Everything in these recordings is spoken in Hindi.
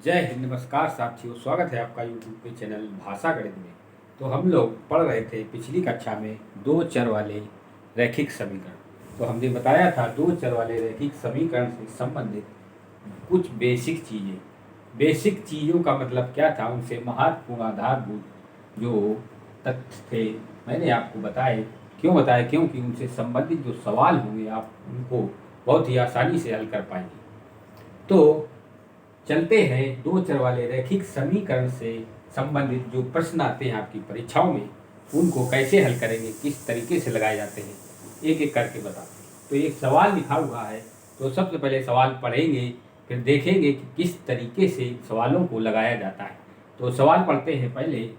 जय हिंद, नमस्कार साथियों। स्वागत है आपका यूट्यूब पे चैनल भाषा गणित में। तो हम लोग पढ़ रहे थे पिछली कक्षा में दो चर वाले रैखिक समीकरण। तो हमने बताया था दो चर वाले रैखिक समीकरण से संबंधित कुछ बेसिक चीज़ों का मतलब क्या था, उनसे महत्वपूर्ण आधारभूत जो तथ्य थे मैंने आपको बताए। क्यों बताए? क्योंकि उनसे संबंधित जो सवाल होंगे आप उनको बहुत ही आसानी से हल कर पाएंगे। तो चलते हैं दो चर वाले रैखिक समीकरण से संबंधित जो प्रश्न आते हैं आपकी परीक्षाओं में, उनको कैसे हल करेंगे, किस तरीके से लगाए जाते हैं, एक एक करके बताते हैं। तो एक सवाल लिखा हुआ है, तो सबसे पहले सवाल पढ़ेंगे, फिर देखेंगे कि किस तरीके से सवालों को लगाया जाता है। तो सवाल पढ़ते हैं। पहले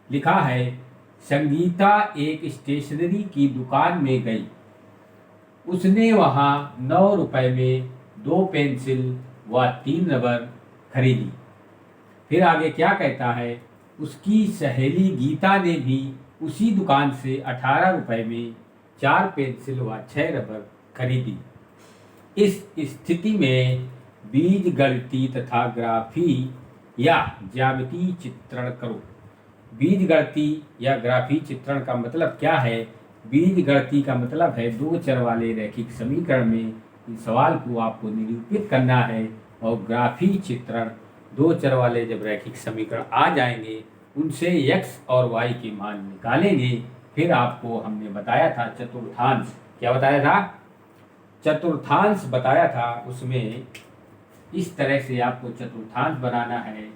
लिखा है, संगीता एक स्टेशनरी की दुकान में गई। उसने वहाँ 9 रुपए में 2 पेंसिल व 3 रबर खरीदी। फिर आगे क्या कहता है, उसकी सहेली गीता ने भी उसी दुकान से 18 रुपए में 4 पेंसिल व 6 रबर खरीदी। इस स्थिति में बीजगणितीय तथा ग्राफी या ज्यामितीय चित्रण करो। बीजगणितीय या ग्राफी चित्रण का मतलब क्या है? बीजगणितीय का मतलब है दो चर वाले रैखिक समीकरण में इस सवाल को आपको निरूपित करना है, और ग्राफी चित्रण दो चर वाले जब रैखिक समीकरण आ जाएंगे उनसे x और y के मान निकालेंगे। फिर आपको हमने बताया था चतुर्थांश। क्या बताया था? चतुर्थांश बताया था। उसमें इस तरह से आपको चतुर्थांश बनाना है।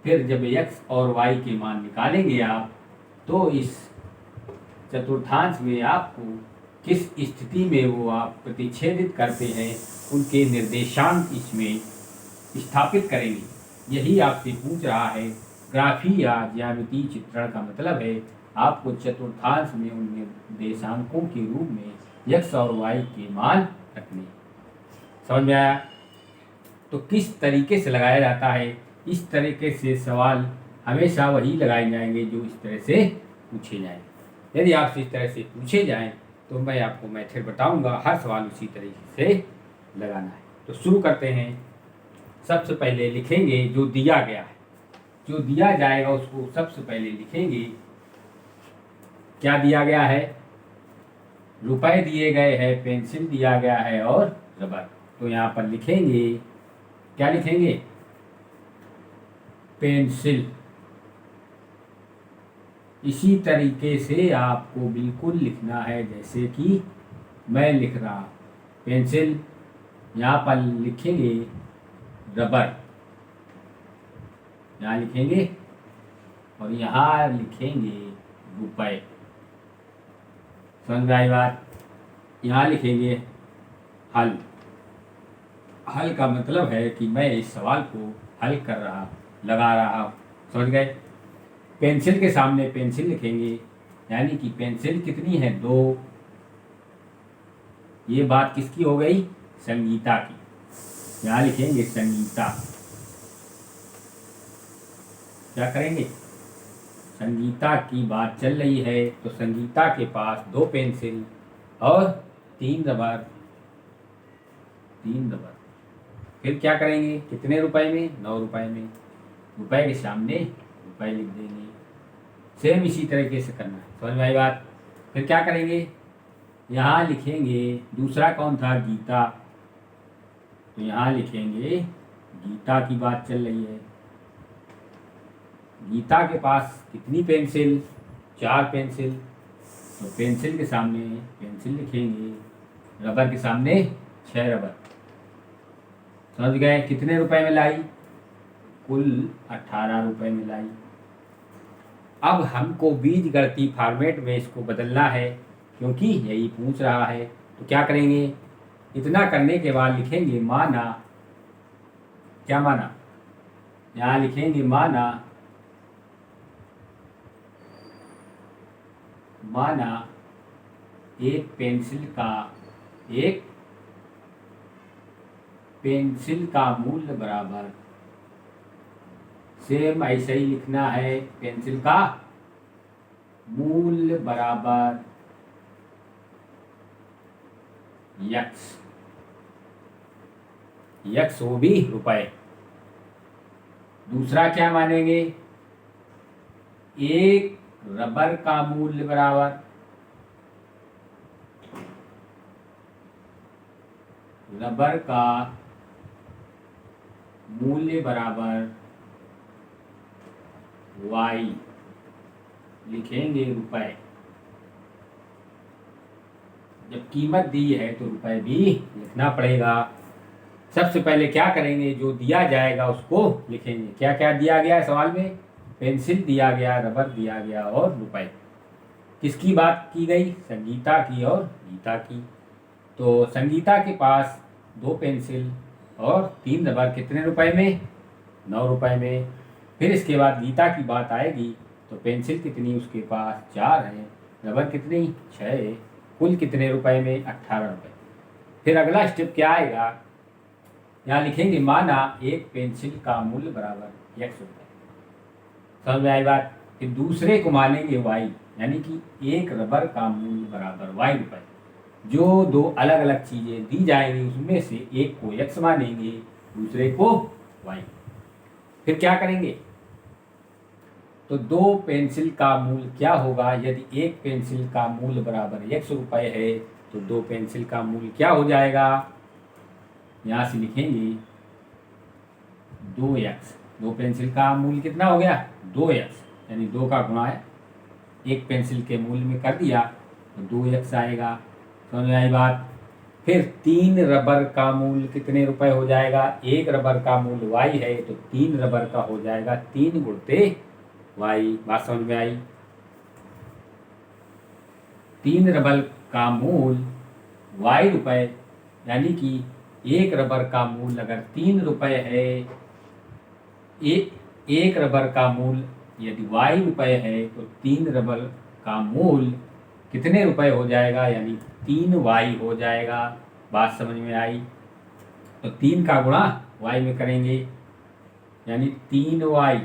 फिर जब x और y के मान निकालेंगे आप, तो इस चतुर्थांश में आपको किस स्थिति में वो आप प्रतिच्छेदित करते हैं उनके निर्देशांक इसमें स्थापित करेंगे। यही आपसे पूछ रहा है। ग्राफी या ज्यामितीय चित्रण का मतलब है आपको चतुर्थांश में उन निर्देशांकों के रूप में x और y के मान रखने। समझ में आया? तो किस तरीके से लगाया जाता है? इस तरीके से सवाल हमेशा वही लगाए जाएंगे जो इस तरह से पूछे जाएंगे। यदि आपसे इस तरह से पूछे जाएं तो मैं आपको मेथड बताऊंगा, हर सवाल उसी तरीके से लगाना है। तो शुरू करते हैं। सबसे पहले लिखेंगे जो दिया गया है, जो दिया जाएगा उसको सबसे पहले लिखेंगे। क्या दिया गया है? रुपए दिए गए हैं, पेंसिल दिया गया है और रबर। तो यहाँ पर लिखेंगे, क्या लिखेंगे? पेंसिल। इसी तरीके से आपको बिल्कुल लिखना है जैसे कि मैं लिख रहा। पेंसिल, यहाँ पर लिखेंगे रबर, यहाँ लिखेंगे, और यहाँ लिखेंगे रुपए। समझ में आई बात? यहाँ लिखेंगे हल। हल का मतलब है कि मैं इस सवाल को हल कर रहा, लगा रहा हूँ। समझ गए? पेंसिल के सामने पेंसिल लिखेंगे, यानी कि पेंसिल कितनी है? 2। ये बात किसकी हो गई? संगीता की। यहाँ लिखेंगे संगीता। क्या करेंगे? संगीता की बात चल रही है, तो संगीता के पास 2 पेंसिल और 3 रबर। 3 रबर। फिर क्या करेंगे? कितने रुपए में? 9 रुपए में। रुपए के सामने रुपए लिख देंगे। सेम इसी तरीके से करना है। समझ में आई बात? फिर क्या करेंगे? यहाँ लिखेंगे, दूसरा कौन था? गीता। तो यहाँ लिखेंगे गीता की बात चल रही है। गीता के पास कितनी पेंसिल? 4 पेंसिल। तो पेंसिल के सामने पेंसिल लिखेंगे, रबर के सामने 6 रबर। समझ गए? कितने रुपए में लाई? कुल 18 रुपए में लाई। अब हमको बीजगणितीय फॉर्मेट में इसको बदलना है, क्योंकि यही पूछ रहा है। तो क्या करेंगे? इतना करने के बाद लिखेंगे माना। क्या माना? यहाँ लिखेंगे माना। माना एक पेंसिल का मूल्य बराबर, सेम ऐसे ही लिखना है, पेंसिल का मूल्य बराबर यक्स वो भी रुपए। दूसरा क्या मानेंगे, एक रबर का मूल्य बराबर रबर का मूल्य बराबर y लिखेंगे रुपए। जब कीमत दी है तो रुपए भी लिखना पड़ेगा। सबसे पहले क्या करेंगे, जो दिया जाएगा उसको लिखेंगे। क्या क्या दिया गया है सवाल में, पेंसिल दिया गया, रबर दिया गया और रुपए। किसकी बात की गई, संगीता की और गीता की। तो संगीता के पास 2 पेंसिल और 3 रबर, कितने रुपए में, 9 रुपए में। फिर इसके बाद गीता की बात आएगी तो पेंसिल कितनी उसके पास, 4 है, रबर कितनी, 6 है, कुल कितने रुपए में, 18 रुपए। फिर अगला स्टेप क्या आएगा, यहाँ लिखेंगे माना एक पेंसिल का मूल्य बराबर x रुपए। समझ में आई बात। फिर दूसरे को मानेंगे y, यानी कि एक रबर का मूल्य बराबर y रुपए। जो 2 अलग अलग चीजें दी जाएंगी उसमें से एक को x मानेंगे, दूसरे को y। फिर क्या करेंगे, तो 2 पेंसिल का मूल्य क्या होगा, यदि एक पेंसिल का मूल्य बराबर x रुपए है तो 2 पेंसिल का मूल्य क्या हो जाएगा, यहाँ से लिखेंगे 2x। 2 पेंसिल का मूल्य कितना हो गया, 2x, यानी 2 का गुणा है एक पेंसिल के मूल्य में कर दिया तो 2x आएगा। समझ में आई बात। फिर 3 रबर का मूल्य कितने रुपए हो जाएगा, एक रबर का मूल्य y है तो 3 रबर का हो जाएगा 3 गुणते y। बात समझ में आई। 3 रबर का मूल्य y रुपए, यानी कि एक रबर का मूल्य अगर 3 रुपए है, एक रबर का मूल्य यदि y रुपए है तो 3 रबर का मूल्य कितने रुपए हो जाएगा, यानी 3y हो जाएगा। बात समझ में आई। तो 3 का गुणा y में करेंगे, यानी 3y।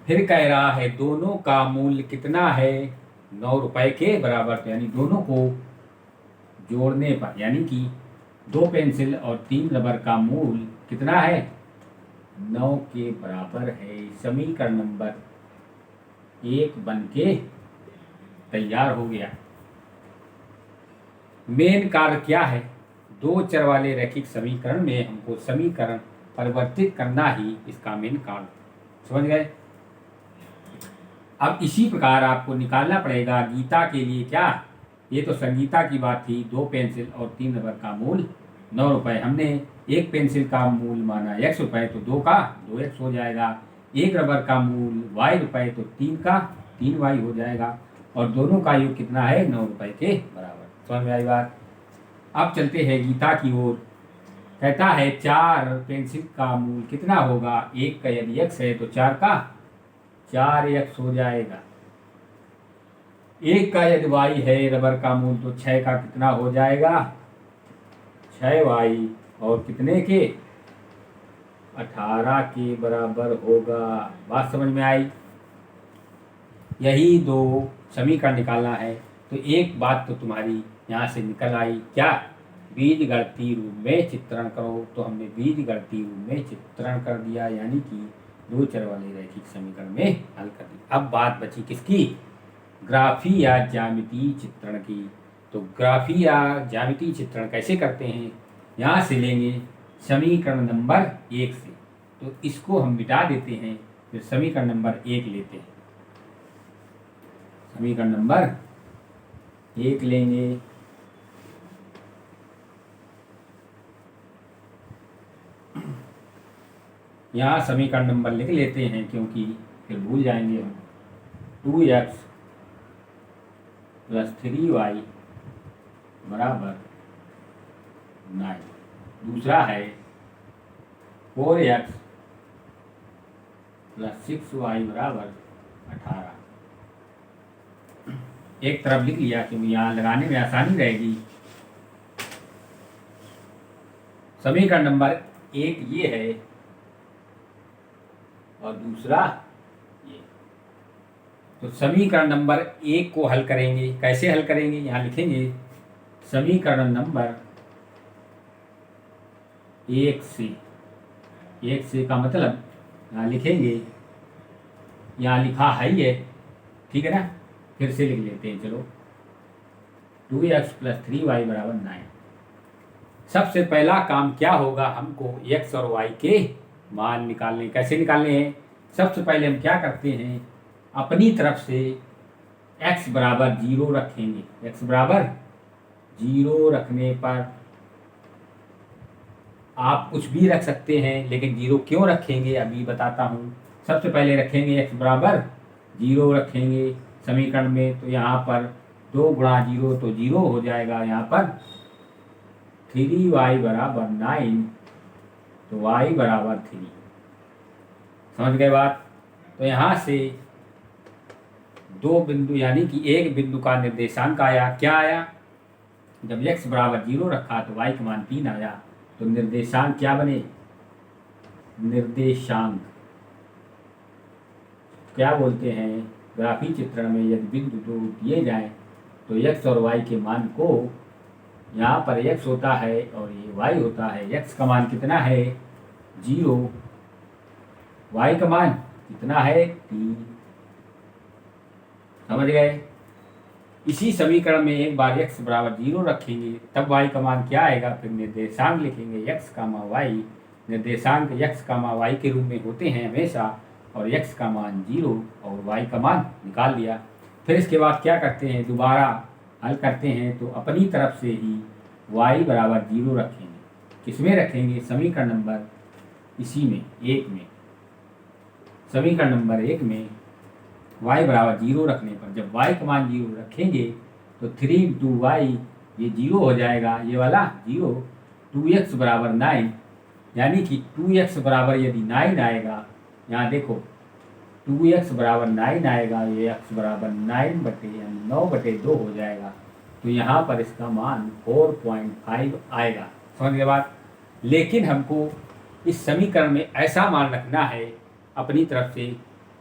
फिर कह रहा है दोनों का मूल्य कितना है, 9 रुपए के बराबर। तो यानी दोनों को जोड़ने पर, यानी कि 2 पेंसिल और 3 रबर का मूल्य कितना है, 9 के बराबर है। समीकरण नंबर 1 बन के तैयार हो गया। मेन कार्य क्या है, 2 चर वाले रैखिक समीकरण में हमको समीकरण परिवर्तित करना ही इसका मेन कार्य। समझ गए। अब इसी प्रकार आपको निकालना पड़ेगा गीता के लिए क्या, ये तो संगीता की बात थी, 2 पेंसिल और 3 रबर का मूल्य 9 रुपए। हमने एक पेंसिल का मूल्य माना x रुपए तो 2 का 2x हो जाएगा। एक रबर का मूल्य y रुपए तो 3 का 3y हो जाएगा। और दोनों का योग कितना है, 9 रुपए के बराबर। समझ में आई बात। अब चलते हैं गीता की ओर। कहता है 4 पेंसिल का मूल्य कितना होगा, एक का यदि x है तो 4 का 4x हो जाएगा। एक का यदि y है रबर का मूल्य तो 6 का कितना हो जाएगा, 6y। और कितने के, 18 के बराबर होगा। बात समझ में आई। यही 2 समीकरण निकालना है। तो एक बात तो तुम्हारी यहाँ से निकल आई, क्या, बीजगणितीय रूप में चित्रण करो। तो हमने बीजगणितीय रूप में चित्रण कर दिया, यानी कि 2 चर वाले रैखिक समीकरण में हल कर दिया। अब बात बची किसकी, ग्राफी या ज्यामितीय चित्रण की। तो ग्राफी या ज्यामितीय चित्रण कैसे करते हैं, यहाँ से लेंगे समीकरण नंबर 1 से। तो इसको हम मिटा देते हैं, फिर समीकरण नंबर 1 लेते हैं। समीकरण नंबर 1 लेंगे, यहाँ समीकरण नंबर लिख लेते हैं क्योंकि फिर भूल जाएंगे हम। 2x + 3y बराबर 9। दूसरा है 4x + 6y बराबर 18। एक तरफ लिख लिया क्योंकि यहाँ लगाने में आसानी रहेगी। समीकरण नंबर 1 ये है और दूसरा ये। तो समीकरण नंबर 1 को हल करेंगे। कैसे हल करेंगे, यहाँ लिखेंगे समीकरण नंबर 1 से का मतलब यहाँ लिखेंगे, यहाँ लिखा है ही है, ठीक है ना, फिर से लिख लेते हैं। चलो 2x + 3y = 9। सबसे पहला काम क्या होगा, हमको x और y के मान निकालने। कैसे निकालने हैं? सबसे पहले हम क्या करते हैं, अपनी तरफ से x = 0 रखेंगे। x = 0 रखने पर आप कुछ भी रख सकते हैं, लेकिन 0 क्यों रखेंगे अभी बताता हूँ। सबसे पहले रखेंगे x = 0 रखेंगे समीकरण में, तो यहाँ पर 2 × 0 तो 0 हो जाएगा। यहाँ पर 3y = 9, तो y = 3। समझ गए बात? तो यहाँ से दो बिंदु, यानी कि एक बिंदु का निर्देशांक आया। क्या आया? जब x = 0 रखा तो y का मान 3 आया। तो निर्देशांक क्या बने? निर्देशांक क्या बोलते हैं, ग्राफीय चित्रण में यदि बिंदु दो दिए जाएं तो x और y के मान को, यहाँ पर x होता है और ये y होता है। x का मान कितना है? 0। y का मान कितना है? 3। समझ गए? इसी समीकरण में एक बार x = 0 रखेंगे, तब y का मान क्या आएगा, फिर निर्देशांक लिखेंगे x, y। निर्देशांक x, y के रूप में होते हैं हमेशा, और x का मान 0 और y का मान निकाल दिया। फिर इसके बाद क्या करते हैं, दोबारा हल करते हैं, तो अपनी तरफ से ही y = 0 रखेंगे। किसमें रखेंगे? समीकरण नंबर इसी में 1 में। समीकरण नंबर 1 में y = 0 रखने पर, जब y का मान 0 रखेंगे तो 3 × y, ये 0 हो जाएगा, ये वाला 0। 2x = 9, यानी कि 2x = यदि 9 आएगा, यहाँ देखो 2x = 9 आएगा, ये x = 9/2 हो जाएगा। तो यहाँ पर इसका मान 4.5 आएगा। समझ गए बात? लेकिन हमको इस समीकरण में ऐसा मान रखना है अपनी तरफ से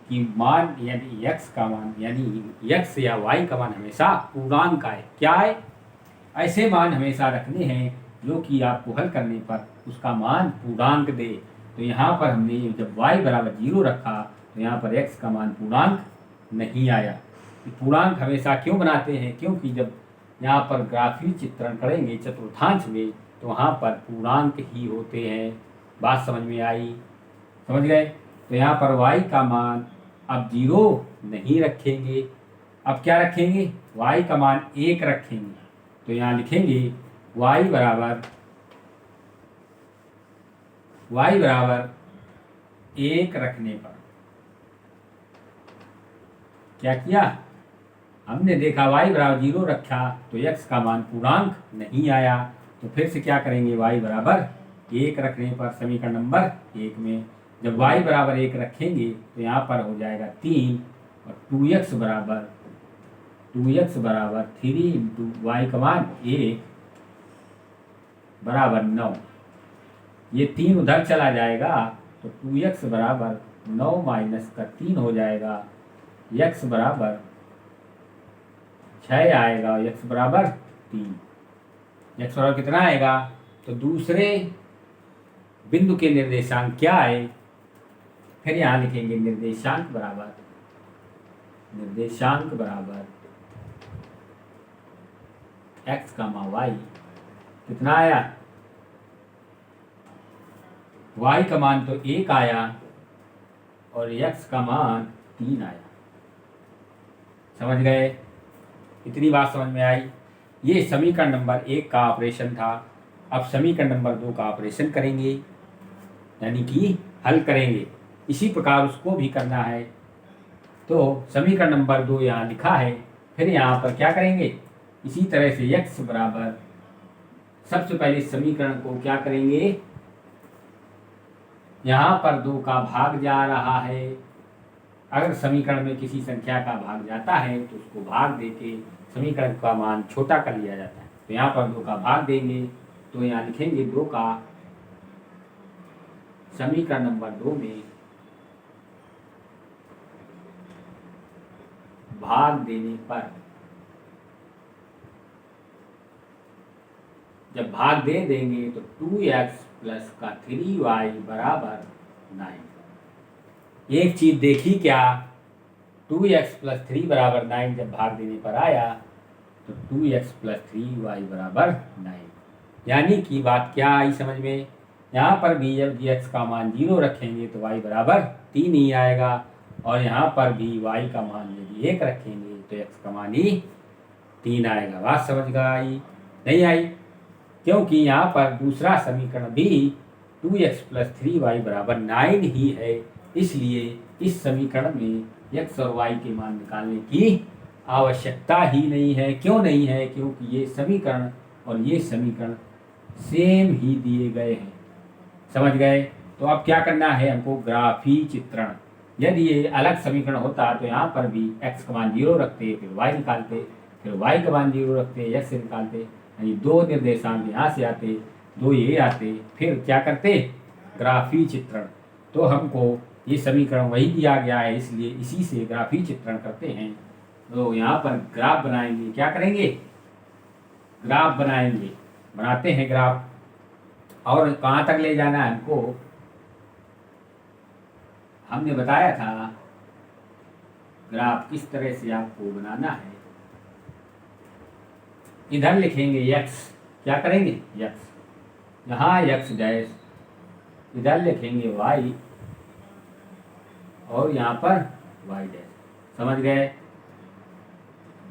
कि मान, यानी x का मान, यानी x या y का मान हमेशा पूर्णांक आए। क्या आए? ऐसे मान हमेशा रखने हैं जो कि आपको हल करने पर उसका मान पूर्णांक दे। तो यहाँ पर हमने जब y = 0 रखा तो यहाँ पर x का मान पूर्णांक नहीं आया। पूर्णांक हमेशा क्यों बनाते हैं? क्योंकि जब यहाँ पर ग्राफीय चित्रण करेंगे चतुर्थांश में, तो वहाँ पर पूर्णांक ही होते हैं। बात समझ में आई? समझ गए? तो यहाँ पर y का मान अब 0 नहीं रखेंगे, अब क्या रखेंगे? y का मान 1 रखेंगे। तो यहाँ लिखेंगे y = 1 रखने पर क्या किया हमने? देखा y = 0 रखा तो x का मान पूर्णांक नहीं आया। तो फिर से क्या करेंगे? y = 1 रखने पर समीकरण नंबर 1 में जब y = 1 रखेंगे तो यहाँ पर हो जाएगा 3, और 2x = 3 × y का मान 1 = 9। ये 3 उधर चला जाएगा तो 2x = 9 - 3 हो जाएगा। x = 6 आएगा, x = 3। x = कितना आएगा? तो दूसरे बिंदु के निर्देशांक क्या आए? फिर यहाँ लिखेंगे निर्देशांक बराबर x, y। कितना आया? y का मान तो 1 आया और x का मान 3 आया। समझ गए? इतनी बात समझ में आई? ये समीकरण नंबर 1 का ऑपरेशन था। अब समीकरण नंबर 2 का ऑपरेशन करेंगे, यानी कि हल करेंगे। इसी प्रकार उसको भी करना है। तो समीकरण नंबर 2 यहाँ लिखा है। फिर यहाँ पर क्या करेंगे? इसी तरह से x = सबसे पहले समीकरण को क्या करेंगे? यहाँ पर 2 का भाग जा रहा है। अगर समीकरण में किसी संख्या का भाग जाता है तो उसको भाग देके समीकरण का मान छोटा कर लिया जाता है। तो यहाँ पर 2 का भाग देंगे, तो यहाँ लिखेंगे 2 का समीकरण नंबर 2 में भाग देने पर, जब भाग दे देंगे तो 2x + 3y = 9। एक चीज़ देखी क्या, 2x+3 बराबर 9 जब भाग देने पर आया तो 2x+3y बराबर 9। यानी कि बात क्या आई समझ में, यहाँ पर भी जब x का मान 0 रखेंगे तो y बराबर 3 ही आएगा, और यहाँ पर भी y का मान यदि 1 रखेंगे तो x का मान ही 3 आएगा। बात समझ में आई नहीं आई? क्योंकि यहाँ पर दूसरा समीकरण भी 2x+3y बराबर 9 ही है, इसलिए इस समीकरण में x और y के मान निकालने की आवश्यकता ही नहीं है। क्यों नहीं है? क्योंकि ये समीकरण और ये समीकरण सेम ही दिए गए हैं। समझ गए? तो अब क्या करना है हमको, ग्राफी चित्रण। यदि ये अलग समीकरण होता तो यहाँ पर भी x का मान 0 रखते, फिर y निकालते, फिर y का मान 0 रखते, x से निकालते, यानी 2 निर्देशांक यहाँ से आते, 2 ये आते, फिर क्या करते, ग्राफी चित्रण। तो हमको ये समीकरण वही दिया गया है, इसलिए इसी से ग्राफी चित्रण करते हैं। तो यहाँ पर ग्राफ बनाएंगे, क्या करेंगे, ग्राफ बनाएंगे, बनाते हैं ग्राफ। और कहाँ तक ले जाना है हमको, हमने बताया था ग्राफ किस तरह से आपको बनाना है। इधर लिखेंगे x, क्या करेंगे x, यहाँ x डैश, इधर लिखेंगे y और यहाँ पर y डैश। समझ गए?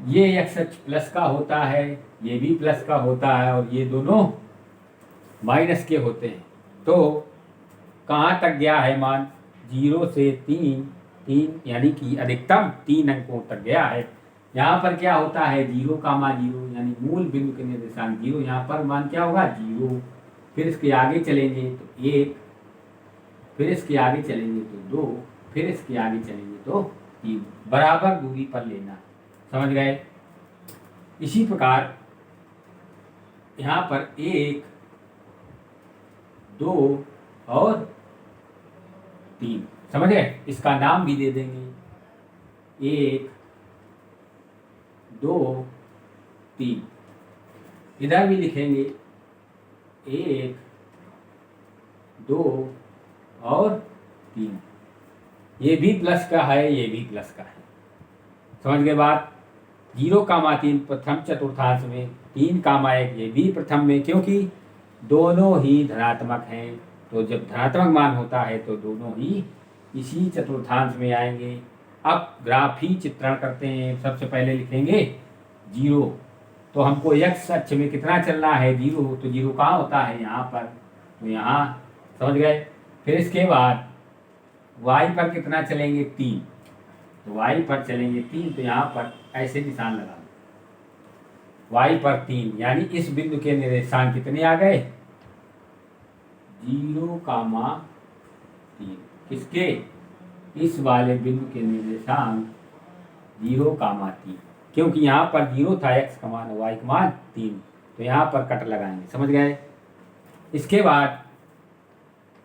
ये x अक्ष प्लस का होता है, ये भी प्लस का होता है, और ये दोनों माइनस के होते हैं। तो कहाँ तक गया है मान, 0 से 3 यानी कि अधिकतम 3 अंकों तक गया है। यहाँ पर क्या होता है, 0 का मान 0 यानी मूल बिंदु के निर्देशांक 0, यहाँ पर मान क्या होगा 0, फिर इसके आगे चलेंगे तो 1, फिर इसके आगे चलेंगे तो 2, फिर इसके आगे चलेंगे तो 3, बराबर दूरी पर लेना। समझ गए? इसी प्रकार यहाँ पर 1, 2 और 3, समझ गए? इसका नाम भी दे देंगे, 1, 2, 3। इधर भी लिखेंगे 1, 2 और 3। ये भी प्लस का है, ये भी प्लस का है। समझ गए बात? 0 कामा 3 प्रथम चतुर्थांश में, 3 कामा 1 ये भी प्रथम में, क्योंकि दोनों ही धनात्मक हैं। तो जब धनात्मक मान होता है तो दोनों ही इसी चतुर्थांश में आएंगे। अब ग्राफी चित्रण करते हैं। सबसे पहले लिखेंगे 0, तो हमको x अक्ष में कितना चलना है, 0, तो 0 कहाँ होता है, यहाँ पर, तो यहाँ। समझ गए? फिर इसके बाद y पर कितना चलेंगे, 3, तो y पर चलेंगे 3, तो यहाँ पर ऐसे निशान लगा दो, y पर 3, यानी इस बिंदु के निर्देशांक कितने आ गए, 0, 3। किसके, इस वाले बिंदु के निर्देशांक 0, 3, क्योंकि यहाँ पर 0 था x का मान, y का मान 3, तो यहाँ पर कट लगाएंगे। समझ गए? इसके बाद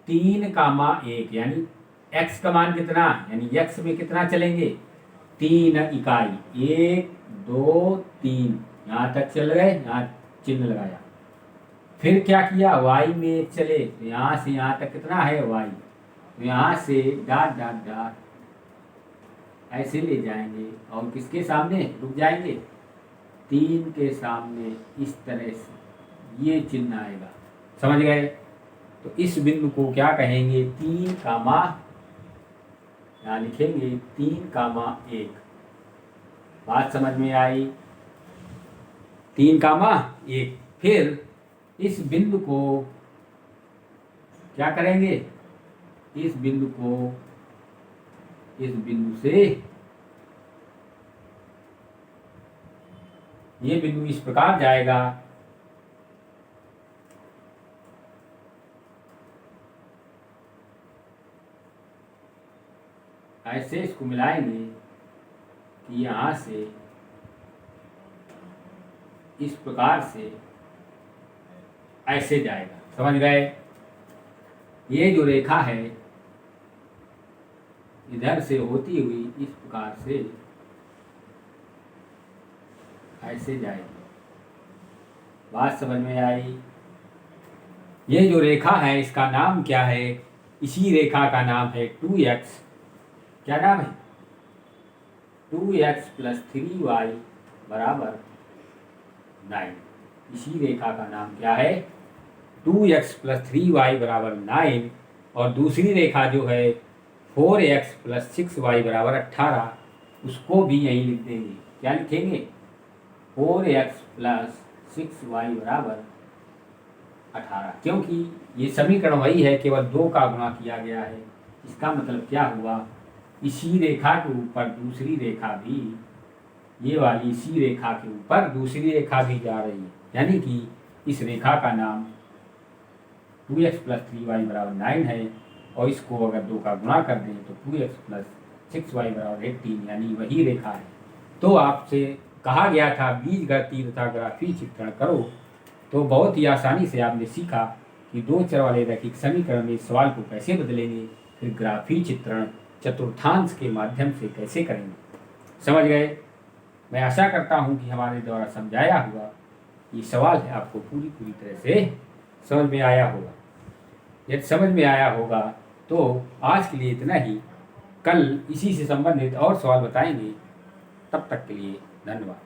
3, 1 यानी x का मान कितना, यानी x में कितना चलेंगे, 3 इकाई, 1, 2, 3, यहाँ तक चल गए, यहाँ चिन्ह लगाया। फिर क्या किया, y में 1 चले, तो यहाँ से यहाँ तक कितना है y, तो यहाँ से डॉट डॉट डॉट ऐसे ले जाएंगे, और किसके सामने रुक जाएंगे, 3 के सामने इस तरह से ये चिन्ह आएगा। समझ गए? तो इस बिंदु को क्या कहेंगे, 3, यहाँ लिखेंगे 3, 1। बात समझ में आई? 3, 1। फिर इस बिंदु को क्या करेंगे, इस बिंदु को इस बिंदु से, ये बिंदु इस प्रकार जाएगा, ऐसे इसको मिलाएंगे कि यहाँ से इस प्रकार से ऐसे जाएगा। समझ गए? ये जो रेखा है इधर से होती हुई इस प्रकार से ऐसे जाएगी। बात समझ में आई? ये जो रेखा है इसका नाम क्या है, इसी रेखा का नाम है 2x क्या नाम है? 2x + 3y बराबर 9। इसी रेखा का नाम क्या है? 2x + 3y बराबर 9। और दूसरी रेखा जो है 4x + 6y बराबर 18, उसको भी यहीं लिख देंगे। क्या लिखेंगे? 4x + 6y बराबर 18, क्योंकि ये समीकरण वही है, केवल 2 का गुणा किया गया है। इसका मतलब क्या हुआ? इसी रेखा के ऊपर दूसरी रेखा भी, ये वाली इसी रेखा के ऊपर दूसरी रेखा भी जा रही है, यानी कि इस रेखा का नाम 2x + 3y बराबर 9 है। और इसको अगर 2 का गुणा कर दें तो 2x + 6y बराबर 18, यानी वही रेखा है। तो आपसे कहा गया था बीजगणितीय तथा ग्राफीय चित्रण करो, तो बहुत ही आसानी से आपने सीखा कि दो चर वाले रैखिक समीकरण में सवाल को कैसे बदलेंगे, फिर ग्राफीय चित्रण चतुर्थांश के माध्यम से कैसे करेंगे। समझ गए? मैं आशा करता हूँ कि हमारे द्वारा समझाया हुआ ये सवाल है आपको पूरी तरह से समझ में आया होगा। यदि समझ में आया होगा तो आज के लिए इतना ही। कल इसी से संबंधित और सवाल बताएंगे। तब तक के लिए धन्यवाद।